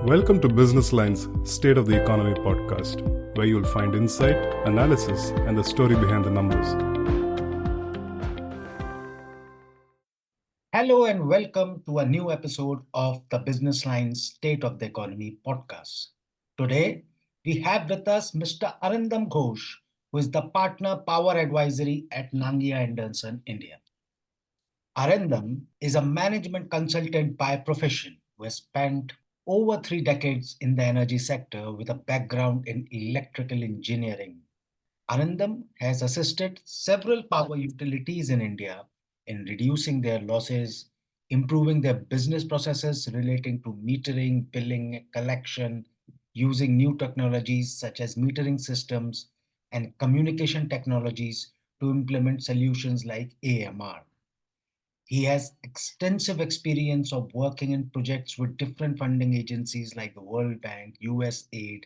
Welcome to Business Line's State of the Economy podcast, where you'll find insight, analysis, and the story behind the numbers. Hello and welcome to a new episode of the Business Line's State of the Economy podcast. Today, we have with us Mr. Arindam Ghosh, who is the partner power advisory at Nangia Anderson, India. Arindam is a management consultant by profession who has spent over 3 decades in the energy sector with a background in electrical engineering. Arindam has assisted several power utilities in India in reducing their losses, improving their business processes relating to metering, billing, collection, using new technologies such as metering systems and communication technologies to implement solutions like AMR. He has extensive experience of working in projects with different funding agencies like the World Bank, USAID,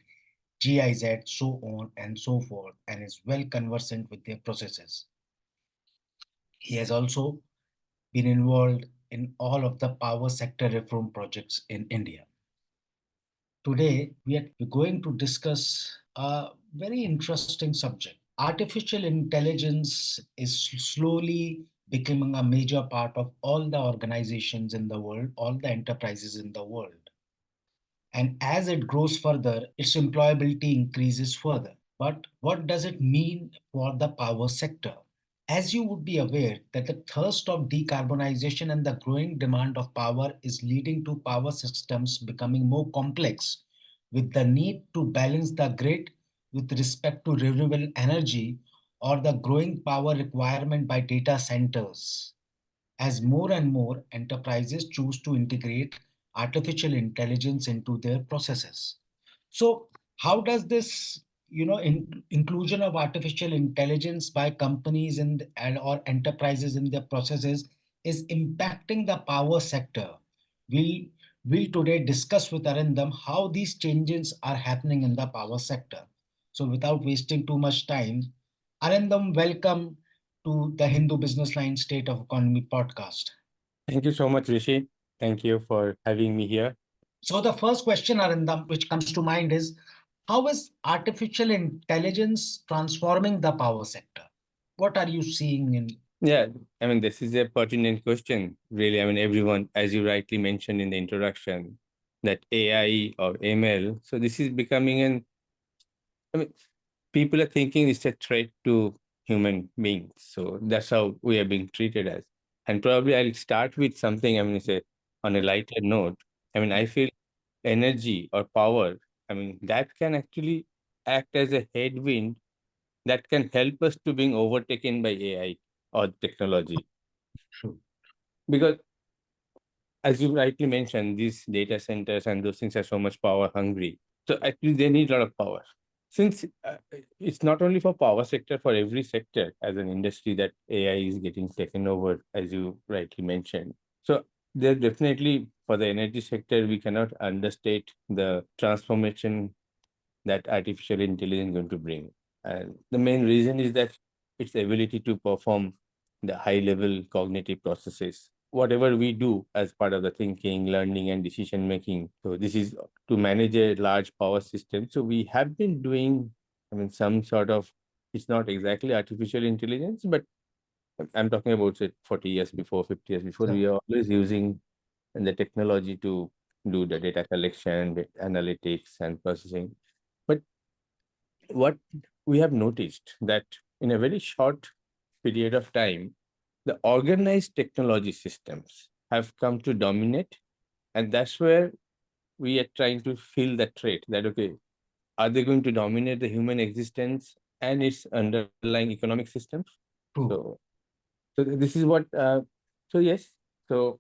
GIZ, so on and so forth, and is well conversant with their processes. He has also been involved in all of the power sector reform projects in India. Today, we are going to discuss a very interesting subject. Artificial intelligence is slowly becoming a major part of all the organizations in the world, all the enterprises in the world. And as it grows further, its employability increases further. But what does it mean for the power sector? As you would be aware that the thirst of decarbonization and the growing demand of power is leading to power systems becoming more complex, with the need to balance the grid with respect to renewable energy or the growing power requirement by data centers, as more and more enterprises choose to integrate artificial intelligence into their processes. So, how does this, inclusion of artificial intelligence by companies or enterprises in their processes is impacting the power sector? We'll, we'll today discuss with Arindam how these changes are happening in the power sector. So, without wasting too much time, Arindam, welcome to the Hindu Business Line State of Economy podcast. Thank you so much, Rishi. Thank you for having me here. So the first question, Arindam, which comes to mind is, how is artificial intelligence transforming the power sector? What are you seeing in? Yeah, this is a pertinent question, really. Everyone, as you rightly mentioned in the introduction, that AI or ML, so this is becoming I mean, people are thinking it's a threat to human beings. So that's how we are being treated as. And probably I'll start with something, say, on a lighter note. I feel energy or power, that can actually act as a headwind that can help us to being overtaken by AI or technology. Because as you rightly mentioned, these data centers and those things are so much power hungry. So actually they need a lot of power. Since it's not only for power sector, for every sector as an industry that AI is getting taken over, as you rightly mentioned. So there definitely for the energy sector, we cannot understate the transformation that artificial intelligence is going to bring. And the main reason is that its ability to perform the high level cognitive processes, whatever we do as part of the thinking, learning, and decision making. So this is to manage a large power system. So we have been doing, some sort of, it's not exactly artificial intelligence, but I'm talking about say 40 years before, 50 years before, we are always using the technology to do the data collection, the analytics, and processing. But what we have noticed that in a very short period of time, the organized technology systems have come to dominate. And that's where we are trying to feel the trait that, okay, are they going to dominate the human existence and its underlying economic systems? True. So this is what, so yes, so,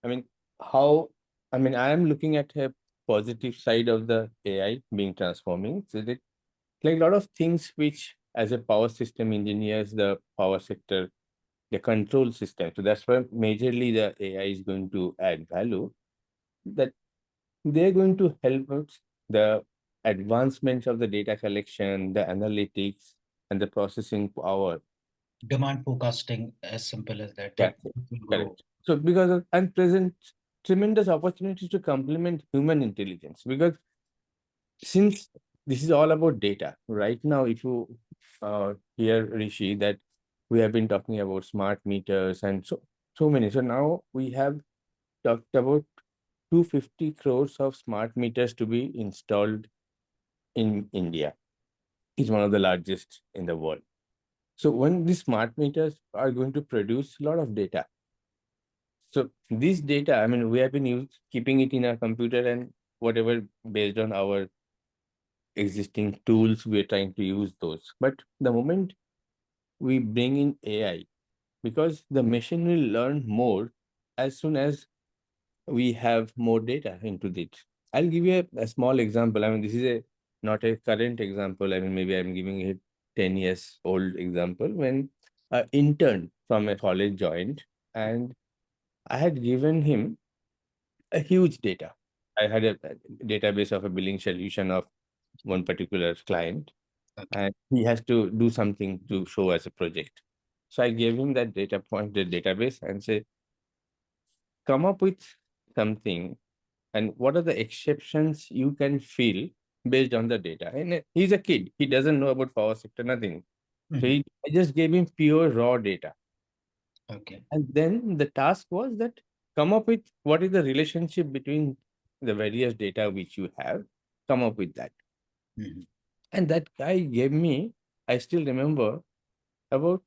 I mean, how, I am looking at a positive side of the AI being transforming. So that like a lot of things which as a power system engineers, the power sector, the control system. So that's where majorly the AI is going to add value, that they're going to help us the advancements of the data collection, the analytics, and the processing power. Demand forecasting, as simple as that. That's it. Correct. So because of and present tremendous opportunities to complement human intelligence, because since this is all about data right now, if you hear Rishi that we have been talking about smart meters and so many. So now we have talked about 250 crores of smart meters to be installed in India. It's one of the largest in the world. So when these smart meters are going to produce a lot of data, so this data, I mean, we have been keeping it in our computer and whatever based on our existing tools, we are trying to use those. But the moment we bring in AI, because the machine will learn more as soon as we have more data into it. I'll give you a small example. I mean, this is not a current example. I mean, maybe I'm giving a 10 years old example when an intern from a college joined, and I had given him a huge data. I had a database of a billing solution of one particular client, Okay. and he has to do something to show as a project. So I gave him that data point, the database, and say, come up with something and what are the exceptions you can feel based on the data. And he's a kid, he doesn't know about power sector, nothing. So Mhm. I just gave him pure raw data. Okay. And then the task was that come up with what is the relationship between the various data which you have, come up with that. Mhm. And that guy gave me, I still remember, about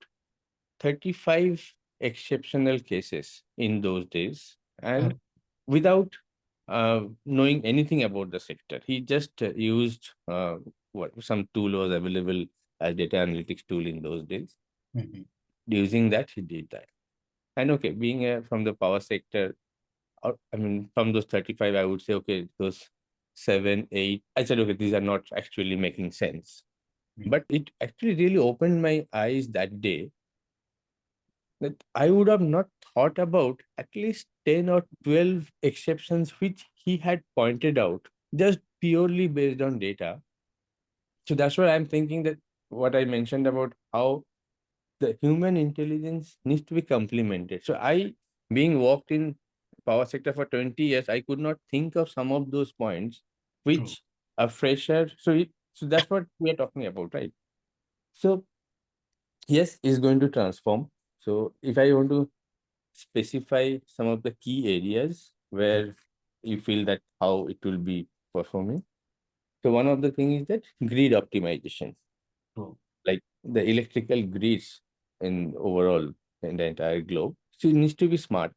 35 exceptional cases in those days. And Okay. without knowing anything about the sector, he just used what some tool was available as data analytics tool in those days. Mhm. Using that, he did that. And okay, being from the power sector, I mean, from those 35, I would say, okay, those 7, 8, I said, okay, these are not actually making sense. Mhm. But it actually really opened my eyes that day that I would have not thought about at least 10 or 12 exceptions which he had pointed out just purely based on data. So that's what I'm thinking, that what I mentioned about how the human intelligence needs to be complemented. So I, being worked in power sector for 20 years, I could not think of some of those points True. which a fresher. So that's what we are talking about, right? So yes, is going to transform. So if I want to specify some of the key areas where you feel that how it will be performing. So one of the thing is that grid optimization, True. like the electrical grids in overall in the entire globe. So it needs to be smart,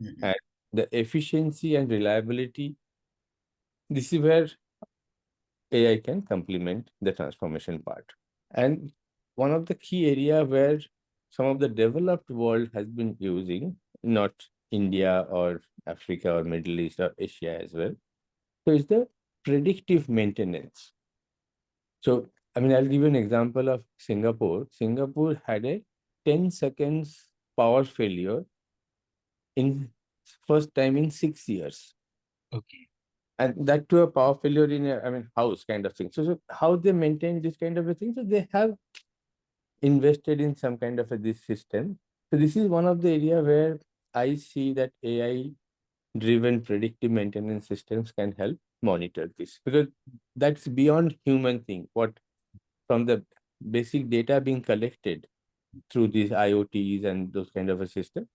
Mhm. and the efficiency and reliability. This is where AI can complement the transformation part. And one of the key area where some of the developed world has been using, not India or Africa or Middle East or Asia as well. So it's the predictive maintenance. So I mean, I'll give you an example of Singapore. Singapore had a 10 seconds power failure in first time in 6 years. Okay. And that to a power failure in a, I mean, house kind of thing. So how they maintain this kind of a thing? So they have invested in some kind of this system. So this is one of the area where I see that AI driven predictive maintenance systems can help monitor this, because that's beyond human thing. What from the basic data being collected through these IoTs and those kind of a system.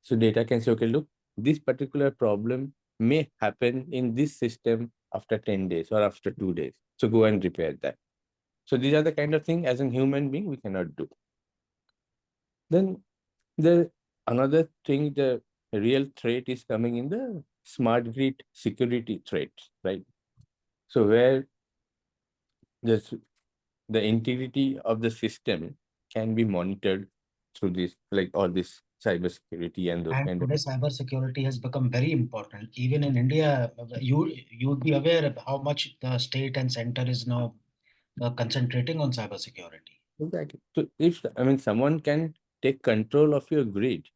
So data can say, okay, look, this particular problem may happen in this system after 10 days or after 2 days. So go and repair that. So these are the kind of thing as a human being we cannot do. Then the another thing, the real threat is coming in the smart grid security threat, right? So where this the integrity of the system can be monitored through this, like all this cybersecurity and those And kind of. today, cybersecurity has become very important. Even in India, you'd be aware of how much the state and center is now concentrating on cybersecurity. Exactly. So if I mean someone can take control of your grid,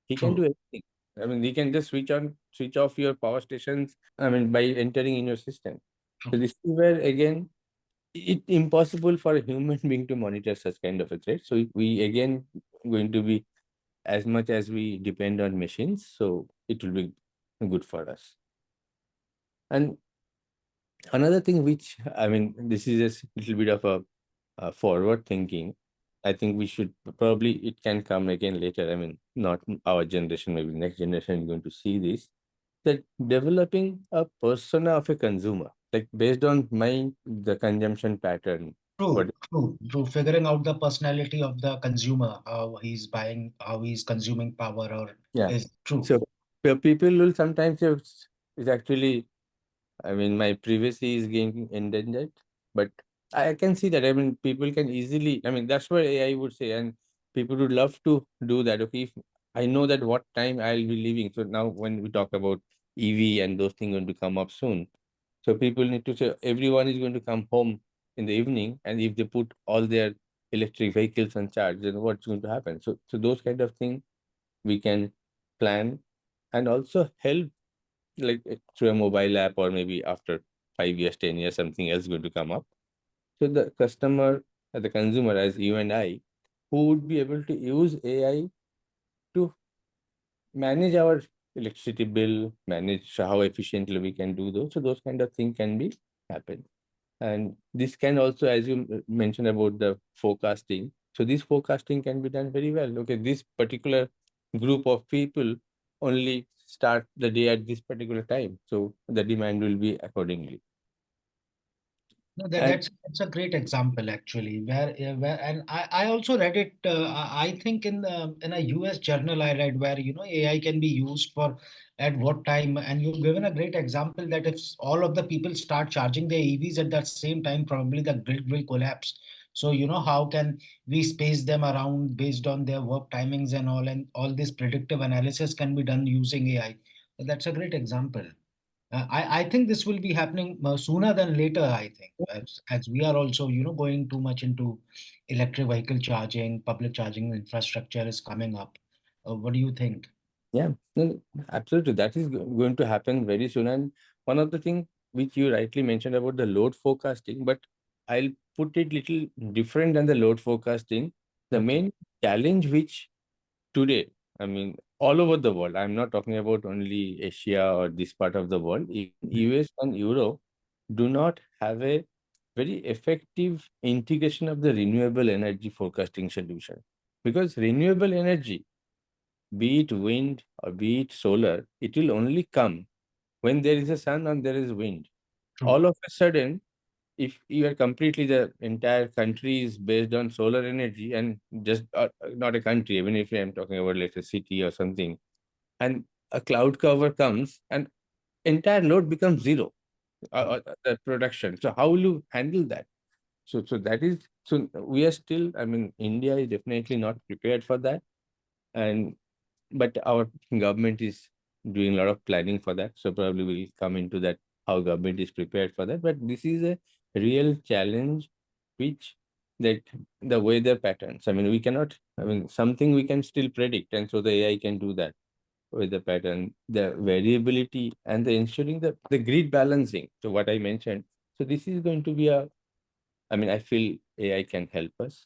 he can do True. anything. I mean, he can just switch off your power stations. I mean, by entering in your system. So True. this is where again it impossible for a human being to monitor such kind of a threat. So we again going to be as much as we depend on machines. So it will be. good for us. And another thing which, I mean, this is a little bit of a forward thinking. I think we should probably, it can come again later. I mean, not our generation, maybe next generation is going to see this, that developing a persona of a consumer, like based on the consumption pattern. What? True. Figuring out the personality of the consumer, how he's buying, how he's consuming power, or Yeah. is true. So people will sometimes say it's actually, I mean, my privacy is getting endangered, but I can see that. I mean, people can easily, I mean, that's what AI would say, and people would love to do that. Okay, if I know that what time I'll be leaving. So now when we talk about EV and those things going to come up soon, so people need to say everyone is going to come home in the evening, and if they put all their electric vehicles on charge, then what's going to happen? So those kind of things we can plan and also help, like through a mobile app, or maybe after 5 years, 10 years, something else going to come up. So the customer, the consumer, as you and I, who would be able to use AI to manage our electricity bill, manage how efficiently we can do those. So those kind of things can be happen. And this can also, as you mentioned about the forecasting, so this forecasting can be done very well. Okay, this particular group of people only start the day at this particular time, so the demand will be accordingly. No, And that's a great example actually. Where and I also read it. I think in a US journal I read where AI can be used for at what time, and you've given a great example that if all of the people start charging their EVs at that same time, probably the grid will collapse. So how can we space them around based on their work timings and all this predictive analysis can be done using AI. So that's a great example. I think this will be happening sooner than later, I think, as we are also, going too much into electric vehicle charging, public charging infrastructure is coming up. What do you think? yeah, no, absolutely, that is going to happen very soon. And one of the things which you rightly mentioned about the load forecasting, but I'll put it little different than the load forecasting. The Okay. main challenge which today, I mean, all over the world, I'm not talking about only Asia or this part of the world, even US and Europe do not have a very effective integration of the renewable energy forecasting solution. Because renewable energy, be it wind or be it solar, it will only come when there is a sun and there is wind. True. All of a sudden, if you are completely, the entire country is based on solar energy, and just not a country, even if I'm talking about, let's say, city or something, and a cloud cover comes and entire load becomes zero, the production. So how will you handle that? So that is, so we are still, I mean, India is definitely not prepared for that. And but our government is doing a lot of planning for that. So probably we'll come into that, how government is prepared for that. But this is a real challenge, which, that the weather patterns. I mean, we cannot. I mean, something we can still predict, and so the AI can do that with the pattern, the variability, and the ensuring the grid balancing. So what I mentioned. So this is going to be a. I mean, I feel AI can help us.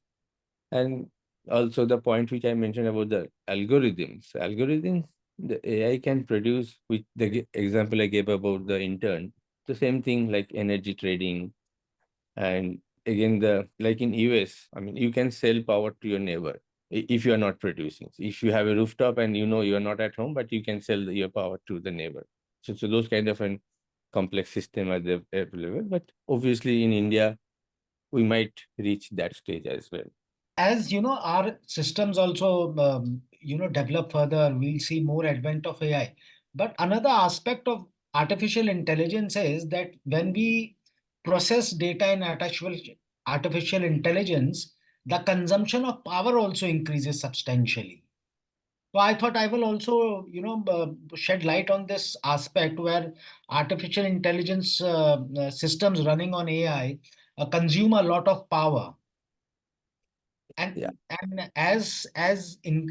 And also the point which I mentioned about the algorithms. Algorithms, the AI can produce, with the example I gave about the intern, the same thing like energy trading. And again, the like in US, I mean, you can sell power to your neighbor if you are not producing. If you have a rooftop and you are not at home, but you can sell your power to the neighbor. So those kind of an complex system are there available. But obviously in India, we might reach that stage as well. As our systems also develop further, we'll see more advent of AI. But another aspect of artificial intelligence is that when we process data in artificial intelligence, the consumption of power also increases substantially. So I thought I will also, shed light on this aspect where artificial intelligence systems running on AI consume a lot of power, Yeah. and as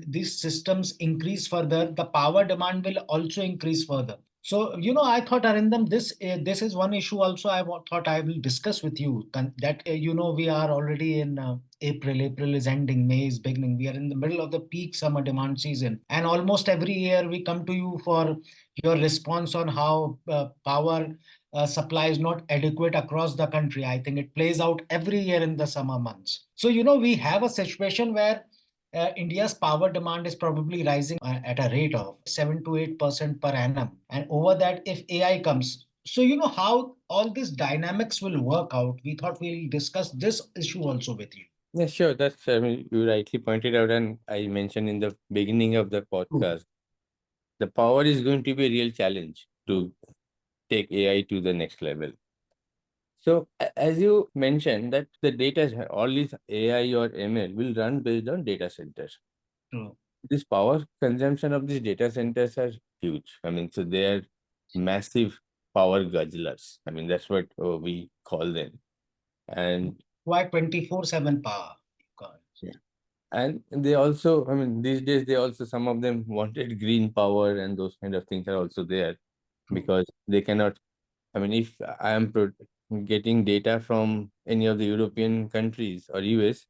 these systems increase further, the power demand will also increase further. So, I thought, Arindam, this is one issue also thought I will discuss with you. That, we are already in April. April is ending, May is beginning. We are in the middle of the peak summer demand season. And almost every year we come to you for your response on how power supply is not adequate across the country. I think it plays out every year in the summer months. So, we have a situation where India's power demand is probably rising at a rate of 7 to 8% per annum. And over that, if AI comes, so how all these dynamics will work out. We thought we'll discuss this issue also with you. Yeah, sure. That's, I mean, you rightly pointed out, and I mentioned in the beginning of the podcast, the power is going to be a real challenge to take AI to the next level. So, as you mentioned, that the data, all these AI or ML will run based on data centers. True. This power consumption of these data centers are huge. I mean, so they are massive power guzzlers. I mean, that's what we call them. And Why 24/7 power? yeah. And they also, I mean, these days they also, some of them wanted green power, and those kind of things are also there because they cannot, I mean, if I am getting data from any of the European countries or US,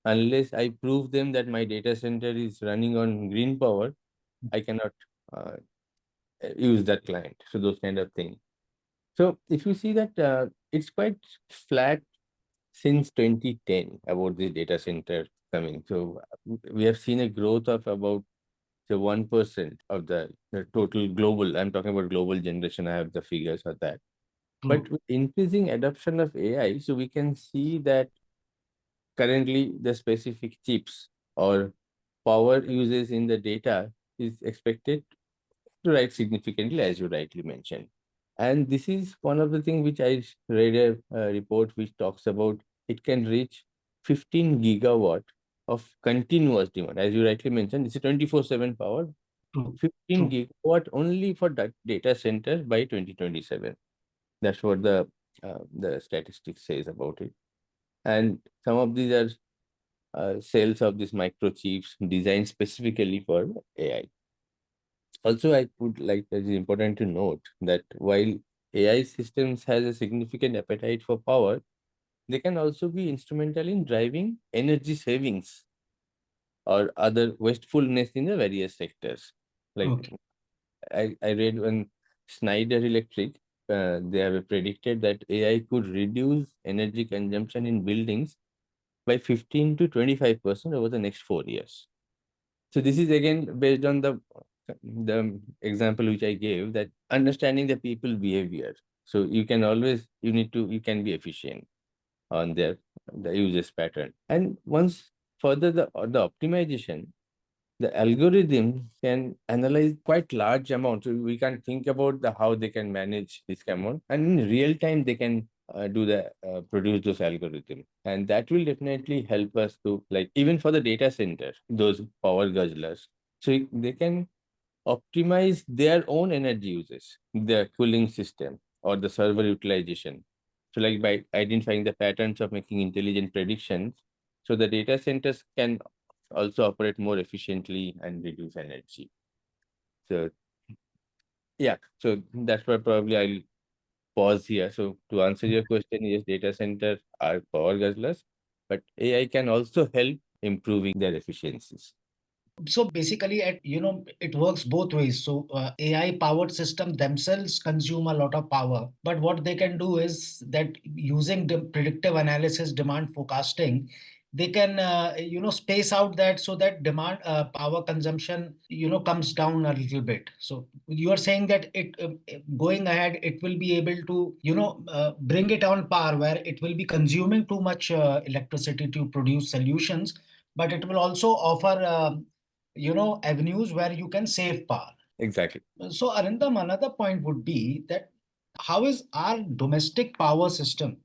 unless I prove them that my data center is running on green power, I cannot uh, use that client. So those kind of things. So if you see that it's quite flat since 2010 about the data center coming. So we have seen a growth of about the 1% of the total global. I'm talking about global generation. I have the figures of that. But with increasing adoption of AI, so we can see that currently the specific chips or power uses in the data is expected to rise significantly, as you rightly mentioned. And this is one of the things which I read a report which talks about it can reach 15 gigawatt of continuous demand. As you rightly mentioned, it's a 24/7 power, True. 15 True. gigawatt only for that data center by 2027. That's what the statistics says about it. And some of these are cells of these microchips designed specifically for AI. Also, I would like it is important to note that while AI systems has a significant appetite for power, they can also be instrumental in driving energy savings or other wastefulness in the various sectors. Like Okay. I read when Schneider Electric, they have predicted that AI could reduce energy consumption in buildings by 15 to 25% over the next 4 years. So this is again based on the example which I gave, that understanding the people behavior. So you can always you can be efficient on the user's pattern. And once further the optimization, the algorithm can analyze quite large amounts. So we can think about the how they can manage this amount, and in real time they can produce those algorithms, and that will definitely help us to, like, even for the data center, those power guzzlers. So they can optimize their own energy uses, the cooling system or the server utilization. So like by identifying the patterns of making intelligent predictions, so the data centers can also operate more efficiently and reduce energy. So yeah, so that's why probably I'll pause here. So to answer your question, yes, data centers are power guzzlers, but AI can also help improving their efficiencies. So basically, it works both ways. So AI powered systems themselves consume a lot of power, but what they can do is that using the predictive analysis, demand forecasting, they can space out that so that demand power consumption comes down a little bit. So you are saying that it going ahead, it will be able to bring it on par where it will be consuming too much electricity to produce solutions, but it will also offer avenues where you can save power. Exactly. So Arindam, another point would be that how is our domestic power system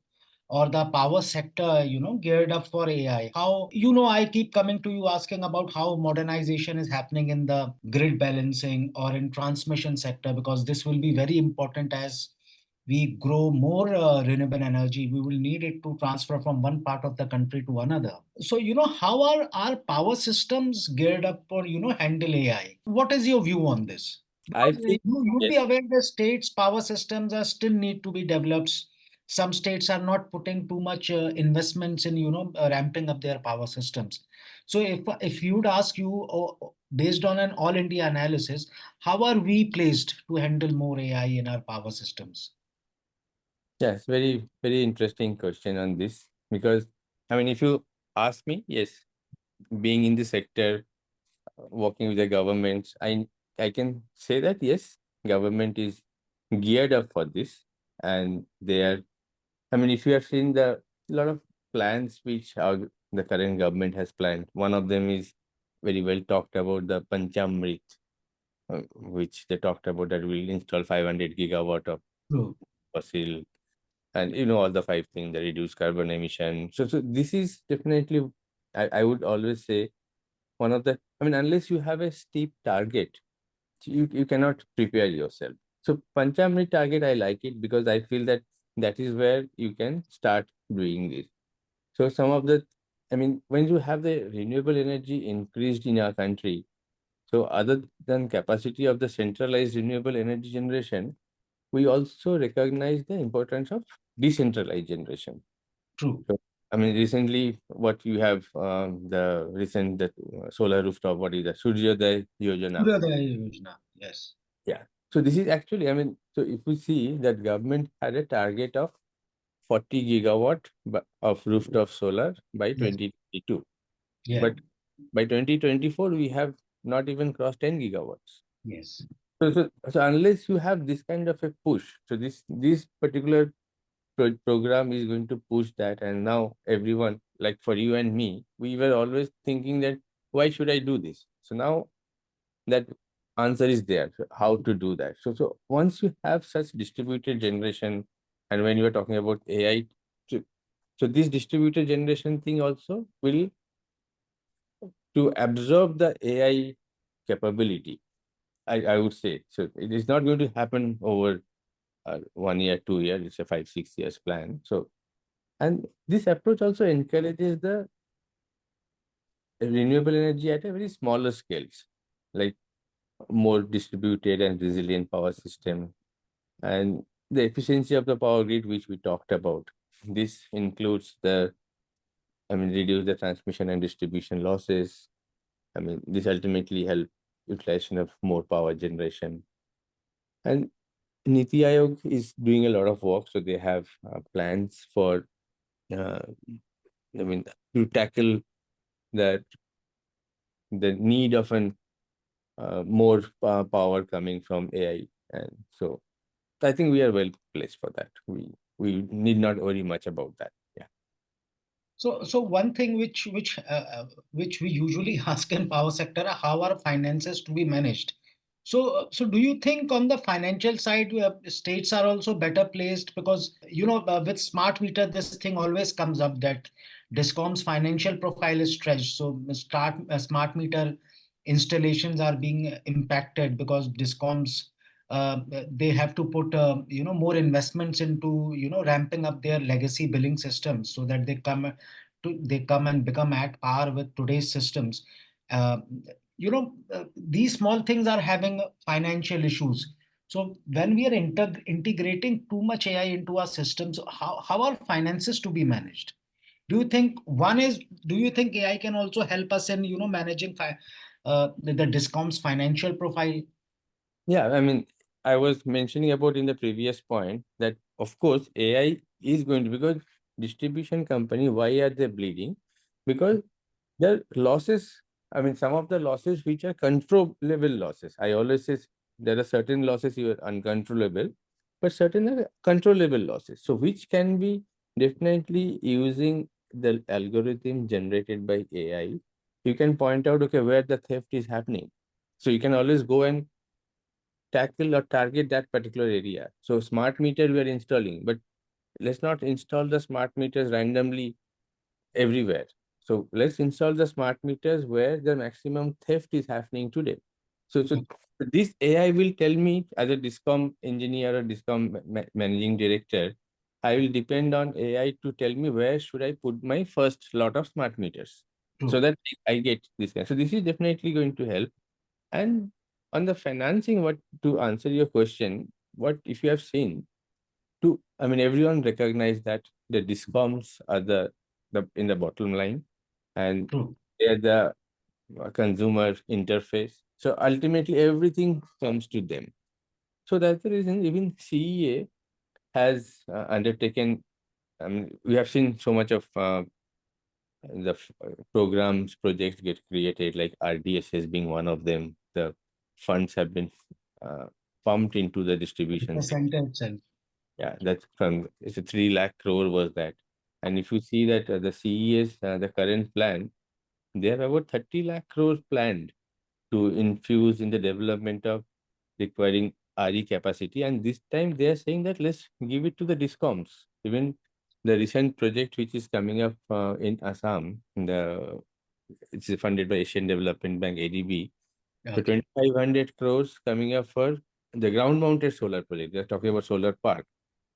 or the power sector geared up for AI? How, I keep coming to you asking about how modernization is happening in the grid balancing or in transmission sector, because this will be very important as we grow more renewable energy. We will need it to transfer from one part of the country to another. So how are our power systems geared up for handle AI? What is your view on this? I Because think you'd yes, be aware the states' power systems are still need to be developed. Some states are not putting too much investments in, ramping up their power systems. So if you'd ask you, based on an all India analysis, how are we placed to handle more AI in our power systems? yes, very interesting question on this because I mean, if you ask me, yes, being in the sector, working with the governments, I can say that yes, government is geared up for this, and they are. I mean, if you have seen the lot of plans which the current government has planned, one of them is very well talked about the Panchamrit, which they talked about that will install 500 gigawatt of True. fossil, and you know all the five things, the reduce carbon emission. So this is definitely, I would always say one of the. I mean, unless you have a steep target, you cannot prepare yourself. So Panchamrit target, I like it because I feel that that is where you can start doing this. So some of the, I mean, when you have the renewable energy increased in our country, so other than capacity of the centralized renewable energy generation, we also recognize the importance of decentralized generation. True. So, I mean, recently, what you have, the recent that solar rooftop, what is that, Suryodaya Yojana. Suryodaya Yojana. Yes. Yeah. So this is actually, I mean, so if we see that government had a target of 40 gigawatt of rooftop solar by Yes. 2022, Yeah. but by 2024 we have not even crossed 10 gigawatts. Yes. So unless you have this kind of a push, so this particular program is going to push that, and now everyone, like for you and me, we were always thinking that why should I do this? So now that answer is there, so how to do that. So once you have such distributed generation, and when you are talking about AI, so, so this distributed generation thing also will to absorb the AI capability. I would say so. It is not going to happen over 1 year, 2 years. It's a 5, 6 years plan. So, and this approach also encourages the renewable energy at a very smaller scales, like more distributed and resilient power system, and the efficiency of the power grid, which we talked about. This includes the, I mean, reduce the transmission and distribution losses. I mean, this ultimately help utilization of more power generation. And Niti Aayog is doing a lot of work, so they have plans for, uh, I mean, to tackle that the need of an more power coming from AI, and so I think we are well placed for that. We need not worry much about that. Yeah. So one thing which we usually ask in power sector are how are finances to be managed. So do you think on the financial side, states are also better placed because with smart meter this thing always comes up that Discom's financial profile is stretched. So smart meter installations are being impacted because Discoms they have to put more investments into ramping up their legacy billing systems so that they come and become at par with today's systems. Uh, these small things are having financial issues. So when we are integrating too much AI into our systems, how are finances to be managed? Do you think AI can also help us in managing the Discom's financial profile? Yeah, I mean, I was mentioning about in the previous point that of course AI is going to, because distribution company, why are they bleeding? Because their losses, I mean, some of the losses which are controllable losses. I always say there are certain losses you are uncontrollable, but certain are controllable losses. So which can be definitely using the algorithm generated by AI. You can point out, okay, where the theft is happening. So you can always go and tackle or target that particular area. So smart meter we are installing, but let's not install the smart meters randomly everywhere. So let's install the smart meters where the maximum theft is happening today. So this AI will tell me as a Discom engineer or Discom managing director, I will depend on AI to tell me where should I put my first lot of smart meters so True. that I get this. So this is definitely going to help. And On the financing, what to answer your question, what if you have seen I mean, everyone recognize that the discoms are the in the bottom line, and True. they're the consumer interface. So ultimately, everything comes to them. So that's the reason even CEA has undertaken. I mean, we have seen so much of programs, projects get created, like RDSS being one of them. The funds have been uh, pumped into the distribution The sector. center itself. Yeah, that's from it's a 3 lakh crore was that. And if you see that the CES, the current plan, they have about 30 lakh crores planned to infuse in the development of requiring RE capacity. And this time they are saying that let's give it to the discoms. Even the recent project which is coming up in Assam, it's funded by Asian Development Bank ADB. So Okay. 2,500 crores coming up for the ground mounted solar project. They're talking about solar park,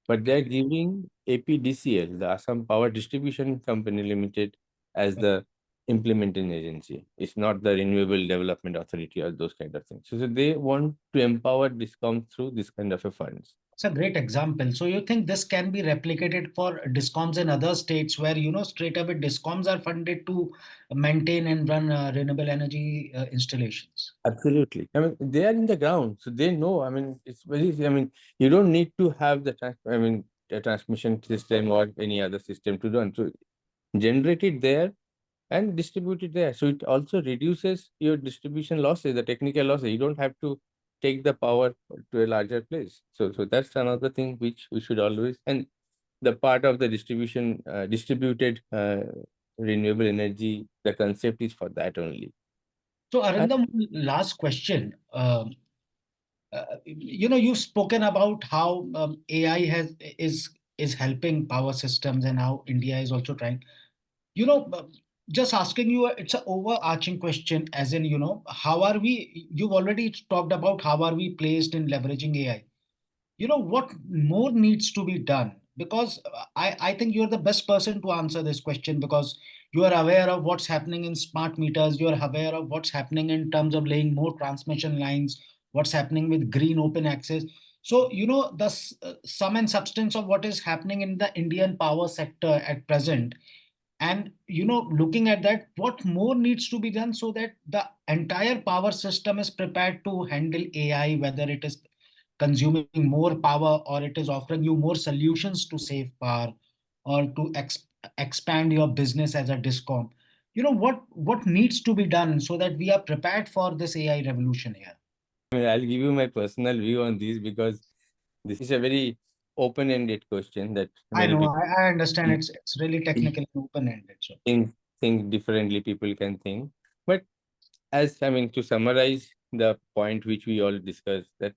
but they're giving APDCL, the Assam Power Distribution Company Limited, as the implementing agency. It's not the Renewable Development Authority or those kind of things. So they want to empower DISCOM through this kind of a funds. It's a great example. So you think this can be replicated for discoms in other states where, straight away discoms are funded to maintain and run renewable energy installations? Absolutely. I mean, they are in the ground, so they know. I mean, it's very. I mean, you don't need to have the transmission system or any other system to run. So generate it there and distribute it there. So it also reduces your distribution losses, the technical losses. You don't have to take the power to a larger place. So that's another thing which we should always, and the part of the distributed renewable energy, the concept is for that only. So And Arindam, last question. You've spoken about how AI is helping power systems and how India is also trying. You know, uh, just asking you, it's an overarching question, as in, how are we? You've already talked about how are we placed in leveraging AI. What more needs to be done, because I think you're the best person to answer this question, because you are aware of what's happening in smart meters, you are aware of what's happening in terms of laying more transmission lines, what's happening with green open access. So the sum and substance of what is happening in the Indian power sector at present, and looking at that, what more needs to be done so that the entire power system is prepared to handle AI, whether it is consuming more power or it is offering you more solutions to save power or to expand your business as a discom. What needs to be done so that we are prepared for this AI revolution here? I mean, I'll give you my personal view on this because this is a very open-ended question that I many know, people I understand it's really technical and open ended. So think differently. People can think, but as I mean, to summarize the point which we all discussed, that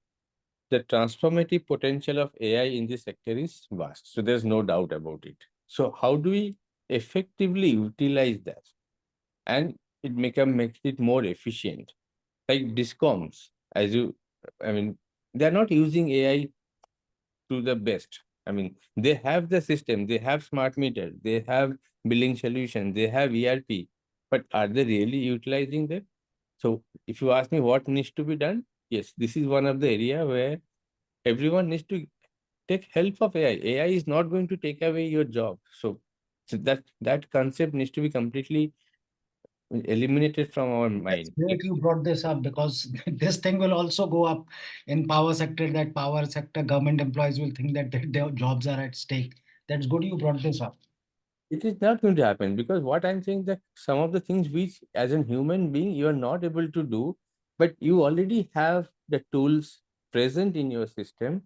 the transformative potential of AI in this sector is vast. So there's no doubt about it. So how do we effectively utilize that and makes it more efficient? Like discoms, as you, I mean, they're not using AI to the best. I mean, they have the system, they have smart meter, they have billing solution, they have ERP, but are they really utilizing them? So if you ask me what needs to be done, yes, this is one of the area where everyone needs to take help of AI. AI is not going to take away your job. So that concept needs to be completely eliminated from our that's mind. great you brought this up, because this thing will also go up in power sector, that power sector government employees will think that their jobs are at stake. That's good you brought this up. It is not going to happen because what I'm saying that some of the things which as a human being you are not able to do, but you already have the tools present in your system.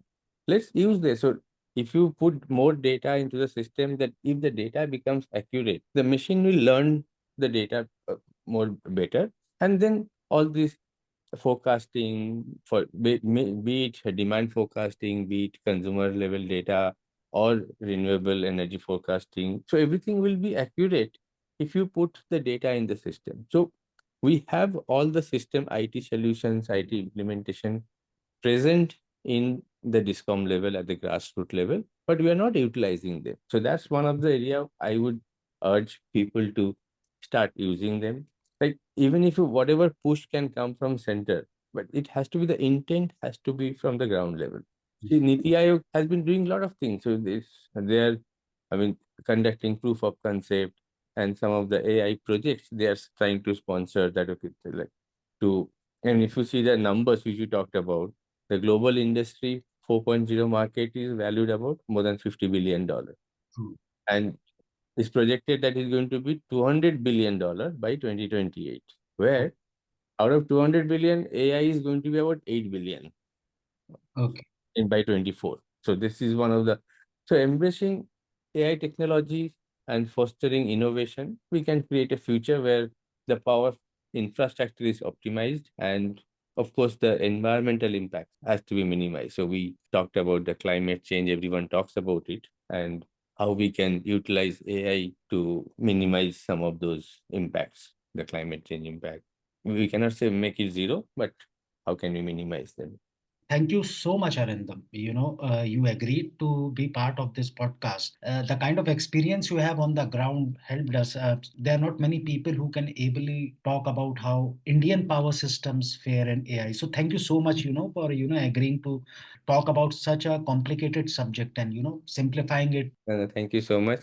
Let's use this. So if you put more data into the system, that if the data becomes accurate, the machine will learn the data more better. And then all these forecasting for be it demand forecasting, be it consumer level data or renewable energy forecasting. So everything will be accurate if you put the data in the system. So we have all the system IT solutions, IT implementation present in the discom level at the grassroots level, but we are not utilizing them. So that's one of the area I would urge people to start using them. Like even if you, whatever push can come from center, but it has to be, the intent has to be from the ground level. See, Niti Aayog has been doing a lot of things. So they're, I mean, conducting proof of concept, and some of the AI projects they are trying to sponsor that. Okay, so like to, and if you see the numbers which you talked about, the global industry 4.0 market is valued about more than $50 billion. True. And it's projected that is going to be $200 billion by 2028, where out of 200 billion, AI is going to be about 8 billion Okay. in by 24. So this is one of the, so embracing AI technology and fostering innovation, we can create a future where the power infrastructure is optimized, and of course the environmental impact has to be minimized. So we talked about the climate change, everyone talks about it, and how we can utilize AI to minimize some of those impacts, the climate change impact. We cannot say make it zero, but how can we minimize them? Thank you so much, Arindam. You agreed to be part of this podcast. The kind of experience you have on the ground helped us. There are not many people who can ably talk about how Indian power systems fare in AI. So thank you so much, for agreeing to talk about such a complicated subject and simplifying it. Thank you so much.